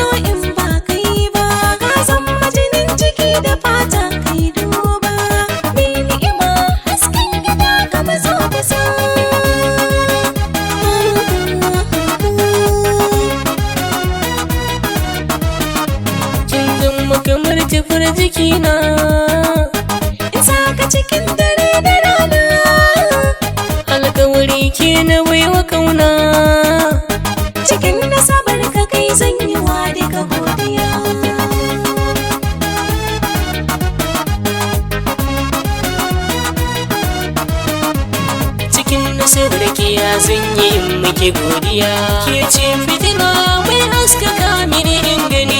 so in ba kai ba, ka zama jinin ciki da fata kai duba. Mai ni'ima hasken gida ka mazo kusa. Kin zama kamar tufar jikina, in saka cikin dare da rana. alkawari ke na baiwa kauna. Cikin nasabar ka kai zan yi wa duka godiya. Cikin nasabar ke ya zan yi miki godiya. Ke ce fitila mai haskaka mini in gani.